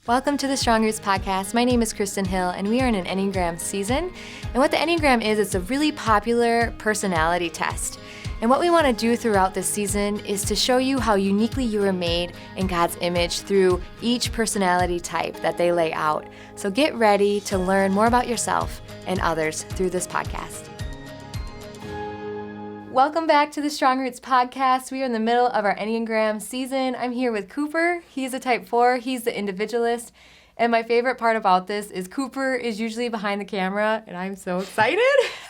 Welcome to the Strong Roots podcast. My name is Kristin Hill, and we are in an Enneagram season. And what the Enneagram is, it's a really popular personality test. And what we want to do throughout this season is to show you how uniquely you are made in God's image through each personality type that they lay out. So get ready to learn more about yourself and others through this podcast. Welcome back to the Strong Roots podcast. We are in the middle of our Enneagram season. I'm here with Cooper. He's a type 4. He's the individualist. And my favorite part about this is Cooper is usually behind the camera, and I'm so excited.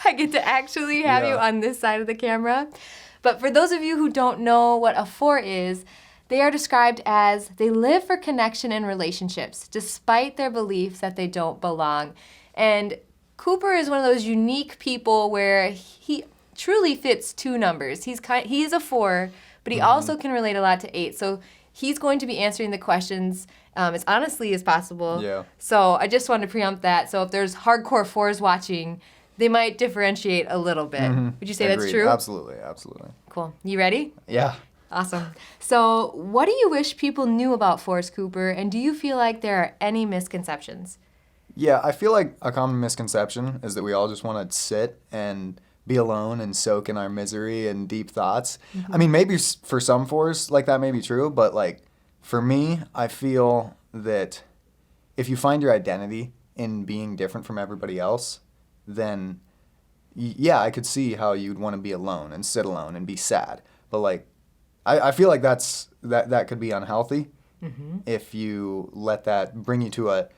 I get to actually have you on this side of the camera. But for those of you who don't know what a 4 is, they are described as they live for connection and relationships, despite their beliefs that they don't belong. And Cooper is one of those unique people where he truly fits two numbers. He is a 4, but he also can relate a lot to 8. So he's going to be answering the questions as honestly as possible. Yeah. So I just wanted to preempt that. So if there's hardcore 4s watching, they might differentiate a little bit. Would you say Agreed. That's true? Absolutely. Cool. You ready? Yeah. Awesome. So what do you wish people knew about 4s, Cooper? And do you feel like there are any misconceptions? Yeah, I feel like a common misconception is that we all just want to sit and be alone and soak in our misery and deep thoughts. I mean, maybe for some 4s, like that may be true, but like for me, I feel that if you find your identity in being different from everybody else, then yeah, I could see how you'd want to be alone and sit alone and be sad. But like, I feel like that could be unhealthy if you let that bring you to a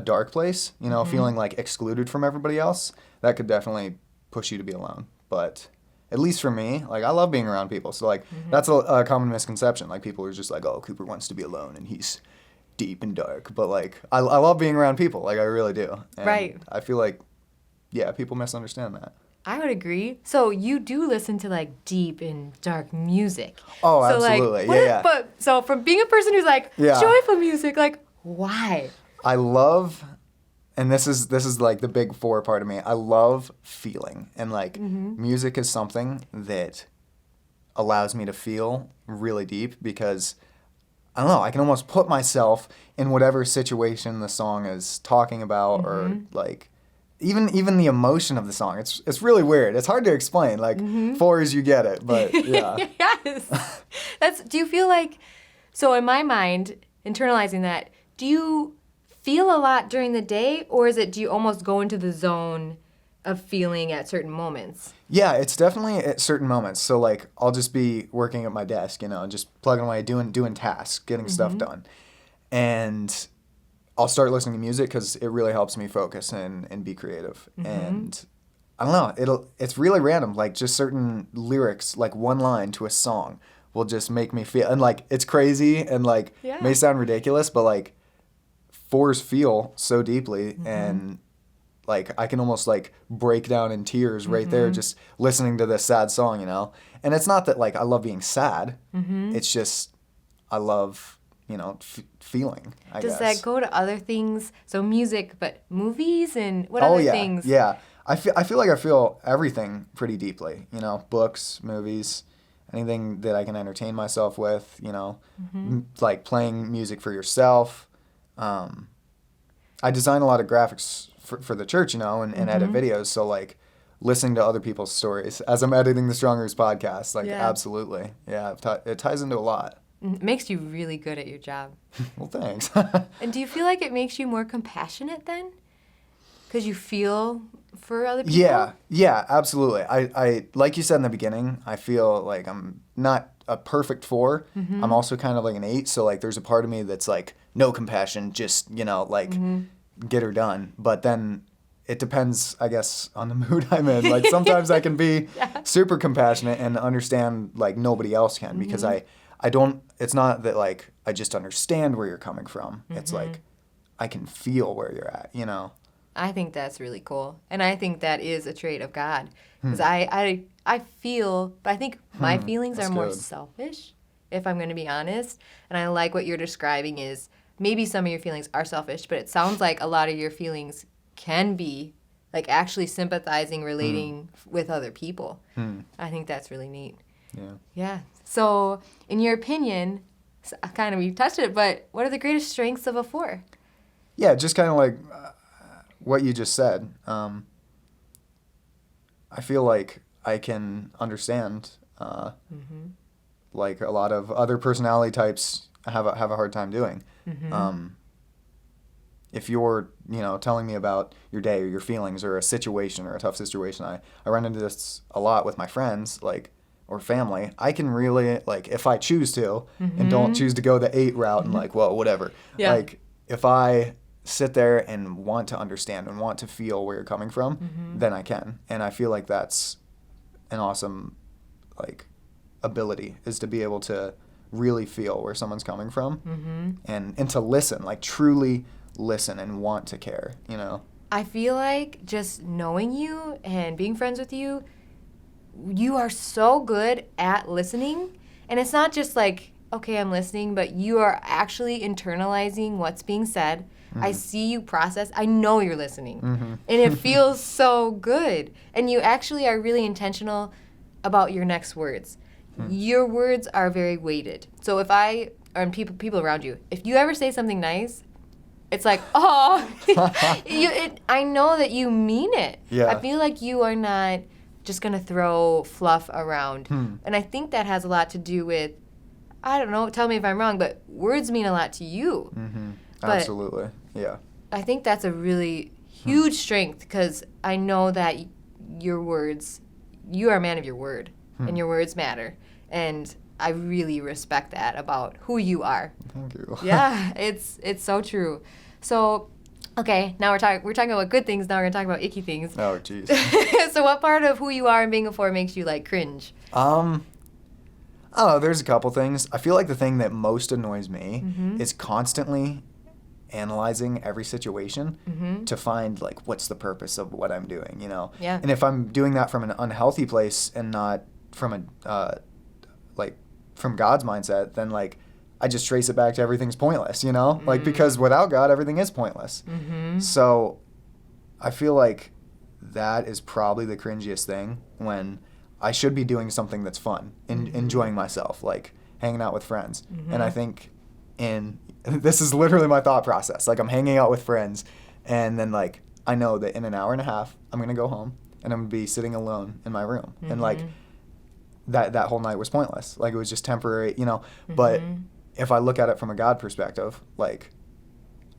dark place, you know, feeling like excluded from everybody else. That could definitely push you to be alone. But at least for me, like, I love being around people. So like that's a common misconception. Like, people are just like, oh, Cooper wants to be alone and he's deep and dark. But like, I love being around people. Like, I really do. And right. I feel like, yeah, people misunderstand that. I would agree. So you do listen to like deep and dark music. Oh, so absolutely. Like, yeah. But so from being a person who's like joyful music, like why? I love, and this is like the big 4 part of me. I love feeling, and like music is something that allows me to feel really deep because I don't know, I can almost put myself in whatever situation the song is talking about, or like even the emotion of the song. It's really weird. It's hard to explain. Like 4s, you get it, but yeah. Yes. Do you feel like, so in my mind, internalizing that, do you feel a lot during the day, or do you almost go into the zone of feeling at certain moments? Yeah, it's definitely at certain moments. So like, I'll just be working at my desk, you know, just plugging away, doing tasks, getting stuff done. And I'll start listening to music because it really helps me focus and be creative. And I don't know, it's really random. Like, just certain lyrics, like one line to a song will just make me feel, and like, it's crazy and like may sound ridiculous, but like 4s feel so deeply, and like I can almost like break down in tears right there just listening to this sad song, you know. And it's not that like I love being sad. It's just I love, you know, feeling, I guess. Does that go to other things? So music, but movies and what other things? Yeah. I feel like I feel everything pretty deeply, you know, books, movies, anything that I can entertain myself with, you know, like playing music for yourself. I design a lot of graphics for the church, you know, and edit videos. So like listening to other people's stories as I'm editing the Strong Roots podcast, like absolutely. Yeah, it ties into a lot. It makes you really good at your job. Well, thanks. And do you feel like it makes you more compassionate then? Because you feel for other people? Yeah, absolutely. I like you said in the beginning, I feel like I'm not a perfect 4. I'm also kind of like an 8. So like there's a part of me that's like, no compassion, just, you know, like get her done. But then it depends, I guess, on the mood I'm in. Like sometimes I can be super compassionate and understand like nobody else can, because I don't, it's not that like I just understand where you're coming from. It's like I can feel where you're at, you know. I think that's really cool. And I think that is a trait of God. Because I feel, but I think my feelings are more selfish, if I'm going to be honest. And I like what you're describing is maybe some of your feelings are selfish, but it sounds like a lot of your feelings can be like actually sympathizing, relating with other people. I think that's really neat. Yeah. Yeah. So in your opinion, kind of, we touched it, but what are the greatest strengths of a 4? Yeah, just kind of like what you just said. I feel like I can understand, like a lot of other personality types have a hard time doing. If you're, telling me about your day or your feelings or a situation or a tough situation, I run into this a lot with my friends, like, or family. I can really, like, if I choose to and don't choose to go the 8 route and like, well, whatever. Yeah. Like, if I sit there and want to understand and want to feel where you're coming from, then I can. And I feel like that's an awesome, like, ability, is to be able to really feel where someone's coming from and to listen, like truly listen and want to care, I feel like just knowing you and being friends with you, you are so good at listening. And it's not just like, okay, I'm listening, but you are actually internalizing what's being said. I see you process. I know you're listening. And it feels so good. And you actually are really intentional about your next words. Your words are very weighted. So if and people around you, if you ever say something nice, it's like, oh, I know that you mean it. Yeah. I feel like you are not just going to throw fluff around. And I think that has a lot to do with, I don't know, tell me if I'm wrong, but words mean a lot to you. Absolutely. Yeah. I think that's a really huge strength, because I know that your words, you are a man of your word, and your words matter. And I really respect that about who you are. Thank you. Yeah, it's so true. So, okay, now we're talking about good things. Now we're gonna talk about icky things. Oh, jeez. So, what part of who you are and being a 4 makes you like cringe? I don't know. There's a couple things. I feel like the thing that most annoys me is constantly analyzing every situation to find like what's the purpose of what I'm doing. Yeah. And if I'm doing that from an unhealthy place and not from from God's mindset, then like I just trace it back to everything's pointless, like, because without God, everything is pointless. So I feel like that is probably the cringiest thing, when I should be doing something that's fun and enjoying myself, like hanging out with friends. And I think this is literally my thought process. Like, I'm hanging out with friends, and then like I know that in an hour and a half, I'm going to go home and I'm going to be sitting alone in my room. And like, that whole night was pointless. Like, it was just temporary, But if I look at it from a God perspective, like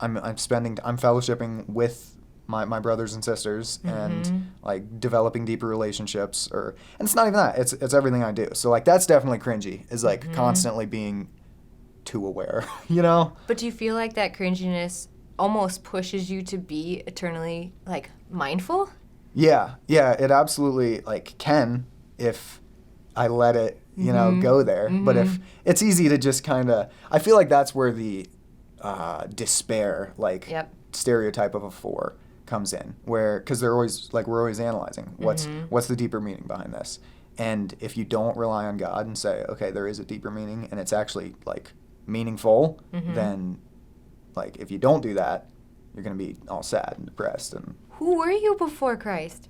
I'm fellowshipping with my brothers and sisters and like developing deeper relationships, and it's not even that. It's everything I do. So like, that's definitely cringy, is like constantly being too aware, But do you feel like that cringiness almost pushes you to be eternally like mindful? Yeah, it absolutely like can, if I let it, go there. But if it's easy to just kind of, I feel like that's where the despair, like stereotype of a 4 comes in, because we're always analyzing what's the deeper meaning behind this. And if you don't rely on God and say, okay, there is a deeper meaning and it's actually like meaningful, then like if you don't do that, you're going to be all sad and depressed. And who were you before Christ?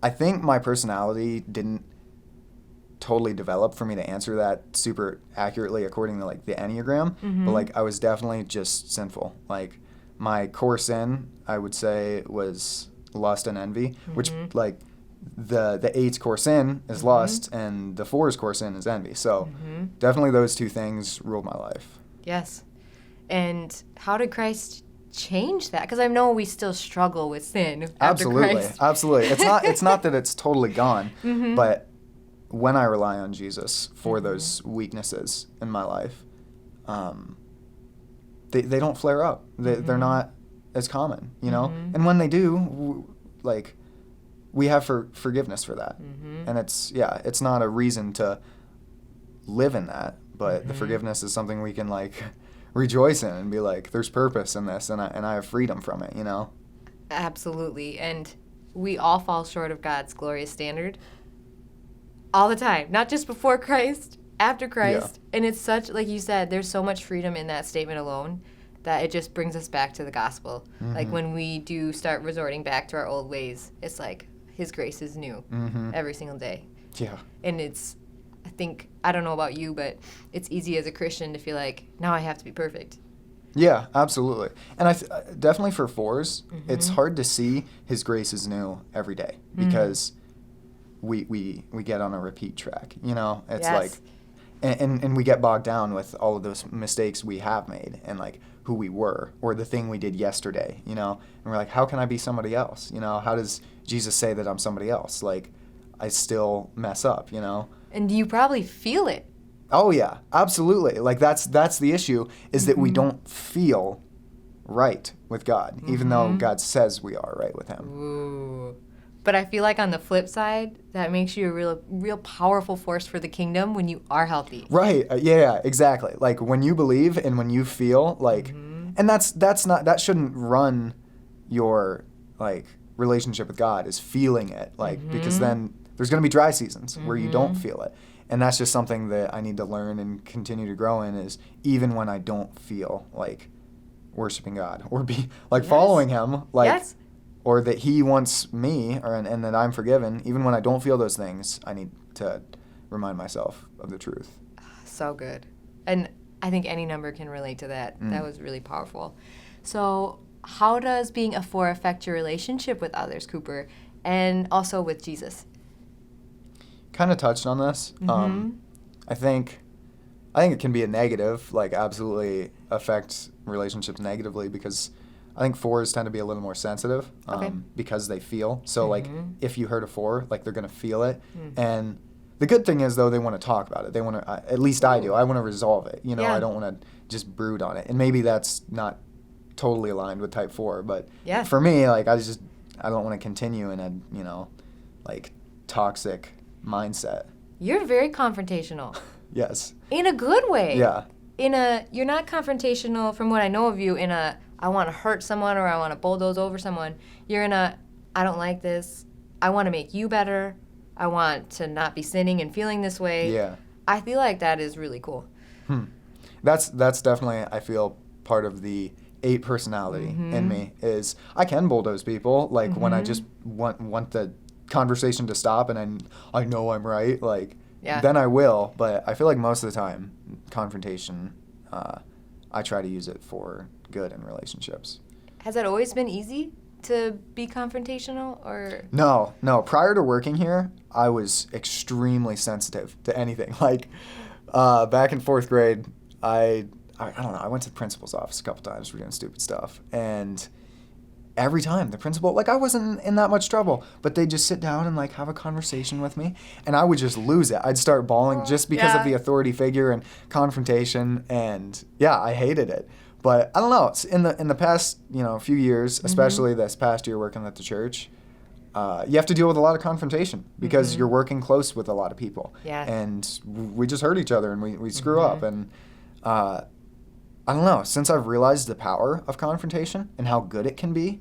I think my personality didn't totally develop for me to answer that super accurately according to like the Enneagram, but like I was definitely just sinful. Like, my core sin, I would say, was lust and envy, which like the 8's core sin is lust and the 4's core sin is envy. So definitely those two things ruled my life. Yes. And how did Christ change that? Because I know we still struggle with sin after Christ. Absolutely. It's not that it's totally gone, but when I rely on Jesus for those weaknesses in my life, they don't flare up. They're not as common, And when they do, like, we have forgiveness for that. And it's not a reason to live in that, but the forgiveness is something we can like rejoice in and be like, there's purpose in this, and I have freedom from it, Absolutely. And we all fall short of God's glorious standard all the time, not just before Christ, after Christ. Yeah. And it's such, like you said, there's so much freedom in that statement alone that it just brings us back to the gospel. Like, when we do start resorting back to our old ways, it's like His grace is new every single day. Yeah. And it's I think, I don't know about you, but it's easy as a Christian to feel like, now I have to be perfect. Yeah, absolutely. And definitely for fours, it's hard to see His grace is new every day because we get on a repeat track. You know, it's like, and we get bogged down with all of those mistakes we have made and like who we were or the thing we did yesterday. You know, and we're like, how can I be somebody else? You know, how does Jesus say that I'm somebody else? Like, I still mess up. You know. And you probably feel it. Oh yeah, absolutely. Like that's the issue is that we don't feel right with God, even though God says we are right with Him. Ooh. But I feel like on the flip side, that makes you a real powerful force for the kingdom when you are healthy. Right. Yeah, exactly. Like when you believe and when you feel like, and that shouldn't run your like relationship with God is feeling it, like because then there's going to be dry seasons where you don't feel it. And that's just something that I need to learn and continue to grow in is even when I don't feel like worshiping God or be like following Him, like, or that He wants me and that I'm forgiven, even when I don't feel those things, I need to remind myself of the truth. So good. And I think any number can relate to that. That was really powerful. So how does being a 4 affect your relationship with others, Cooper, and also with Jesus? Kind of touched on this. I think it can be a negative, like absolutely affect relationships negatively because I think 4s tend to be a little more sensitive because they feel. So like if you hurt a 4, like they're gonna feel it. And the good thing is though they want to talk about it. They want to. At least I do. I want to resolve it. You know, I don't want to just brood on it. And maybe that's not totally aligned with type 4, but for me, like I don't want to continue in a like toxic mindset. You're very confrontational. Yes. In a good way. Yeah. You're not confrontational from what I know of you in a, I want to hurt someone or I want to bulldoze over someone. You're in a, I don't like this. I want to make you better. I want to not be sinning and feeling this way. Yeah. I feel like that is really cool. That's definitely, I feel, part of the 8 personality in me is I can bulldoze people, like when I just want the conversation to stop and I know I'm right, like then I will, but I feel like most of the time confrontation I try to use it for good in relationships. Has that always been easy to be confrontational or? No. Prior to working here, I was extremely sensitive to anything. Like back in 4th grade, I don't know, I went to the principal's office a couple times for doing stupid stuff and every time the principal, like I wasn't in that much trouble, but they'd just sit down and like have a conversation with me and I would just lose it. I'd start bawling just because of the authority figure and confrontation and I hated it. But I don't know, in the past, few years, especially this past year working at the church, you have to deal with a lot of confrontation because you're working close with a lot of people. Yeah. And we just hurt each other and we screw up and I don't know. Since I've realized the power of confrontation and how good it can be,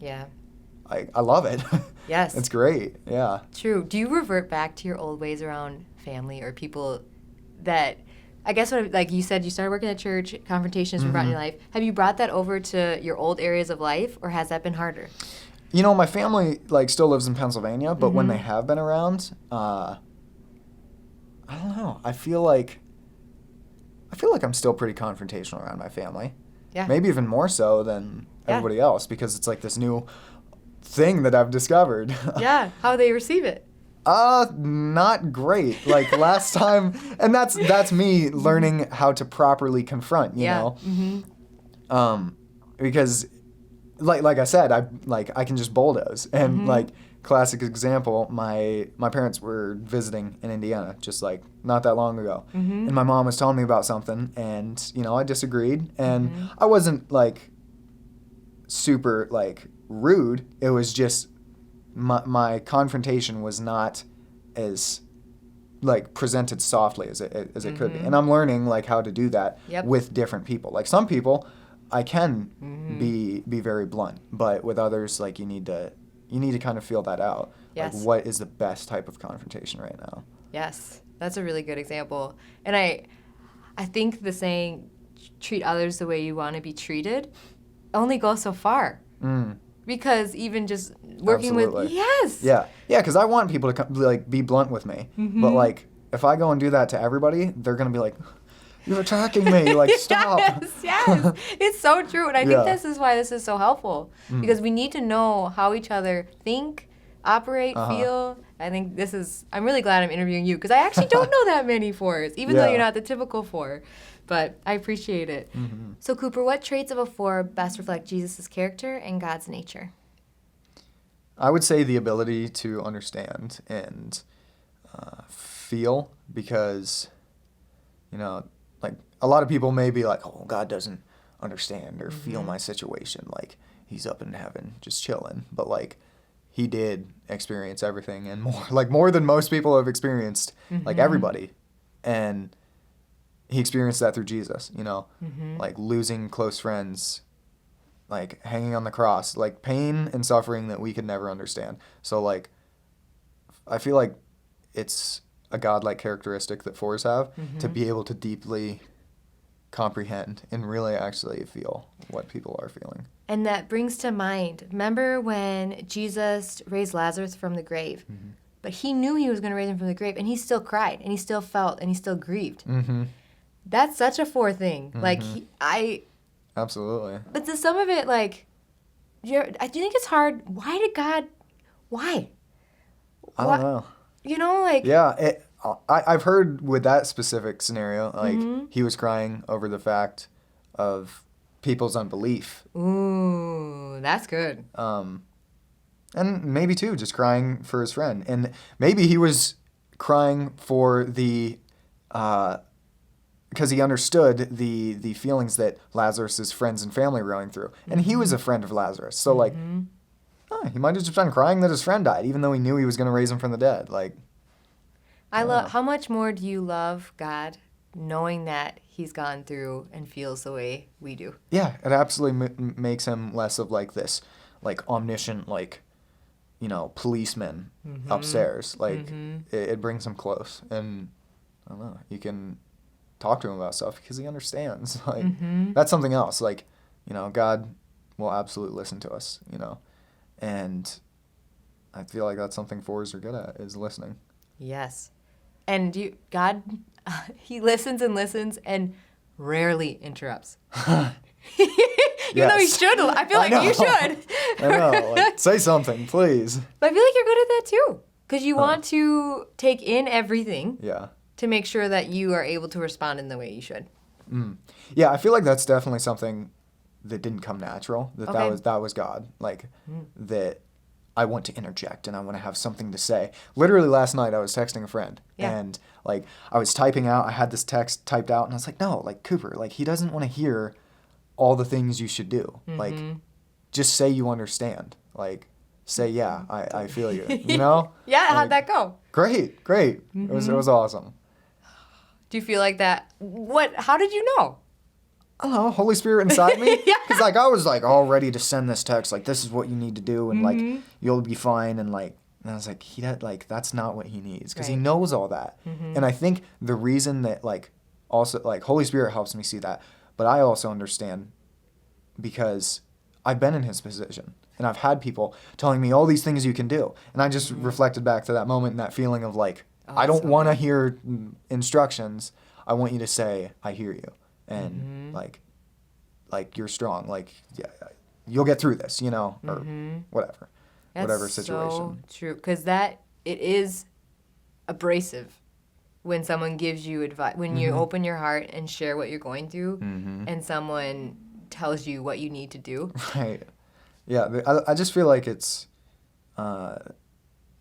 I love it. Yes. It's great. Yeah. True. Do you revert back to your old ways around family or people that, I guess, like you said, you started working at church, confrontations were brought in your life. Have you brought that over to your old areas of life, or has that been harder? My family like still lives in Pennsylvania, but when they have been around, I don't know. I feel like I'm still pretty confrontational around my family. Yeah. Maybe even more so than everybody else because it's like this new thing that I've discovered. Yeah. How they receive it? Not great. Like last time, and that's me learning how to properly confront, you know? Because like I said, I can just bulldoze and like classic example, my parents were visiting in Indiana just like not that long ago. And my mom was telling me about something and, I disagreed and I wasn't like super like rude. It was just my confrontation was not as like presented softly as it could be. And I'm learning like how to do that with different people. Like some people I can be very blunt, but with others like you need to kind of feel that out. Yes. Like what is the best type of confrontation right now? Yes. That's a really good example. And I think the saying treat others the way you want to be treated only goes so far. Because even just working with Yeah, because I want people to be blunt with me, but like if I go and do that to everybody, they're going to be like, you're attacking me. Like, stop. Yes. It's so true. And I Yeah. think this is why this is so helpful. Because we need to know how each other think, operate, feel. I think I'm really glad I'm interviewing you because I actually don't know that many fours, even though Yeah. you're not the typical four. But I appreciate it. So, Cooper, what traits of a four best reflect Jesus' character and God's nature? I would say the ability to understand and feel, because, like, a lot of people may be like, oh, God doesn't understand or feel my situation. Like, he's up in heaven just chilling. But, like, he did experience everything and more, like, more than most people have experienced, like, everybody. And he experienced that through Jesus, like losing close friends, like hanging on the cross, like pain and suffering that we could never understand. So, like, I feel like it's a godlike characteristic that fours have to be able to deeply comprehend and really actually feel what people are feeling. And that brings to mind, remember when Jesus raised Lazarus from the grave? But he knew he was going to raise him from the grave, and he still cried, and he still felt, and he still grieved. That's such a four thing. Like, Absolutely. But to some of it, like, do you think it's hard? Why did God, why? I don't know. Like. Yeah, I've heard with that specific scenario, like, he was crying over the fact of people's unbelief. Ooh, that's good. And maybe, too, just crying for his friend. And maybe he was crying for the, because he understood the feelings that Lazarus' friends and family were going through. And he was a friend of Lazarus. So, like, he might have just been crying that his friend died, even though he knew he was going to raise him from the dead. Like, How much more do you love God knowing that he's gone through and feels the way we do? Yeah, it absolutely makes him less of, like, this, like, omniscient, like, policeman upstairs. Like, it brings him close. And, I don't know, you can talk to him about stuff because he understands. Like, that's something else. Like, God will absolutely listen to us, And I feel like that's something fours are good at, is listening. Yes. And God, he listens and rarely interrupts. Even though he should. I feel like you should. I know. Like, say something, please. But I feel like you're good at that too. Because you want to take in everything. Yeah. To make sure that you are able to respond in the way you should. Yeah, I feel like that's definitely something that didn't come natural. That was God. Like, that I want to interject and I want to have something to say. Literally last night I was texting a friend and, like, I was typing out, I had this text typed out and I was like, no, like, Cooper, like, he doesn't want to hear all the things you should do. Like, just say you understand. Like, say, yeah, I feel you, Yeah, like, how'd that go? Great. It was awesome. Do you feel like that? How did you know? I don't know, Holy Spirit inside me. Yeah. Because, like, I was, like, all ready to send this text, like, this is what you need to do, and, like, you'll be fine, and, like, and I was like, that's not what he needs, because he knows all that. And I think the reason that, like, also, like, Holy Spirit helps me see that, but I also understand because I've been in his position, and I've had people telling me all these things you can do, and I just reflected back to that moment and that feeling of, like, I don't want to hear instructions. I want you to say, I hear you. And, like, you're strong. Like, yeah, you'll get through this, or whatever. That's whatever situation. So true. Because it is abrasive when someone gives you advice, when you open your heart and share what you're going through, and someone tells you what you need to do. Right. Yeah, I just feel like it's...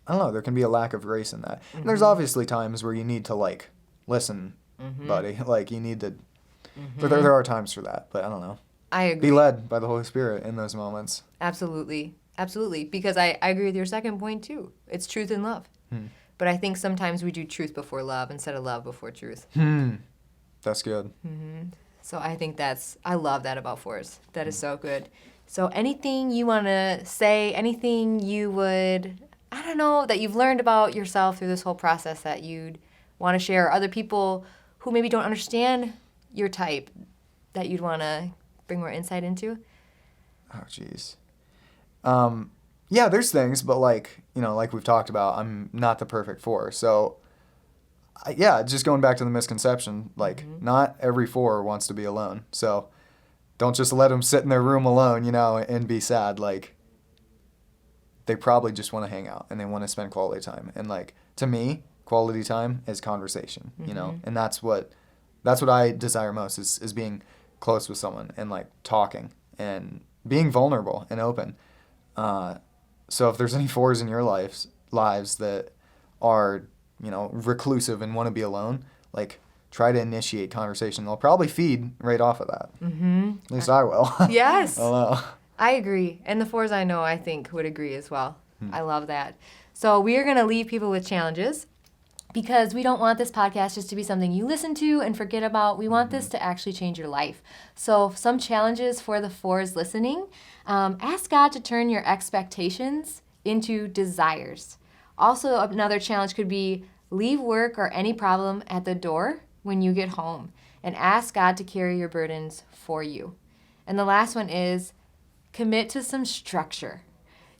I don't know, there can be a lack of grace in that. And there's obviously times where you need to, like, listen, buddy. Like, you need to... But there are times for that, but I don't know. I agree. Be led by the Holy Spirit in those moments. Absolutely. Because I agree with your second point, too. It's truth and love. But I think sometimes we do truth before love instead of love before truth. That's good. So I think I love that about fours. That is so good. So anything you want to say, anything you would... I don't know, that you've learned about yourself through this whole process that you'd want to share, or other people who maybe don't understand your type that you'd want to bring more insight into? Oh, jeez. Yeah, there's things, but, like, like we've talked about, I'm not the perfect four. So yeah, just going back to the misconception, like not every 4 wants to be alone. So don't just let them sit in their room alone, and be sad. Like they probably just want to hang out and they want to spend quality time. And like to me, quality time is conversation, and that's what I desire most is being close with someone and like talking and being vulnerable and open. So if there's any 4s in your lives that are, reclusive and want to be alone, like try to initiate conversation. They'll probably feed right off of that. Mm-hmm. At least I will. Yes. I don't know. I agree. And the 4s I know, I think, would agree as well. I love that. So we are going to leave people with challenges because we don't want this podcast just to be something you listen to and forget about. We want this to actually change your life. So some challenges for the 4s listening. Ask God to turn your expectations into desires. Also, another challenge could be leave work or any problem at the door when you get home and ask God to carry your burdens for you. And the last one is commit to some structure.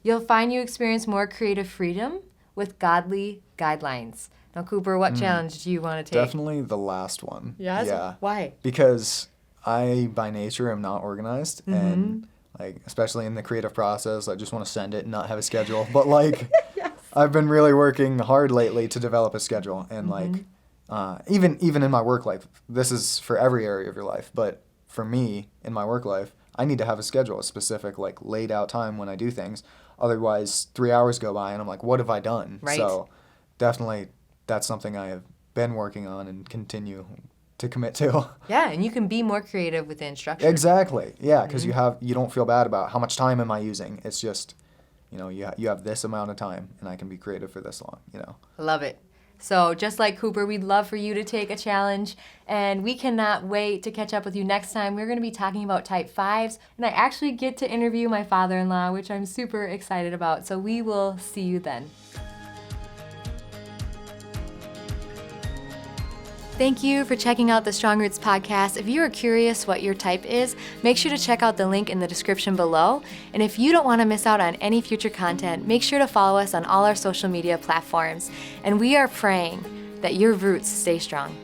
You'll find you experience more creative freedom with godly guidelines. Now, Cooper, what challenge do you want to take? Definitely the last one. Yes? Yeah. Why? Because I, by nature, am not organized. And, like, especially in the creative process, I just want to send it and not have a schedule. But, like, Yes. I've been really working hard lately to develop a schedule. And, like, even in my work life, this is for every area of your life. But for me, in my work life, I need to have a schedule, a specific, like, laid out time when I do things. Otherwise, 3 hours go by and I'm like, what have I done? Right. So definitely that's something I have been working on and continue to commit to. Yeah, and you can be more creative within structure. Exactly. Yeah, because you don't feel bad about how much time am I using. It's just, you have this amount of time and I can be creative for this long, I love it. So just like Cooper, we'd love for you to take a challenge, and we cannot wait to catch up with you next time. We're going to be talking about type 5s, and I actually get to interview my father-in-law, which I'm super excited about. So we will see you then. Thank you for checking out the Strong Roots podcast. If you are curious what your type is, make sure to check out the link in the description below. And if you don't want to miss out on any future content, make sure to follow us on all our social media platforms. And we are praying that your roots stay strong.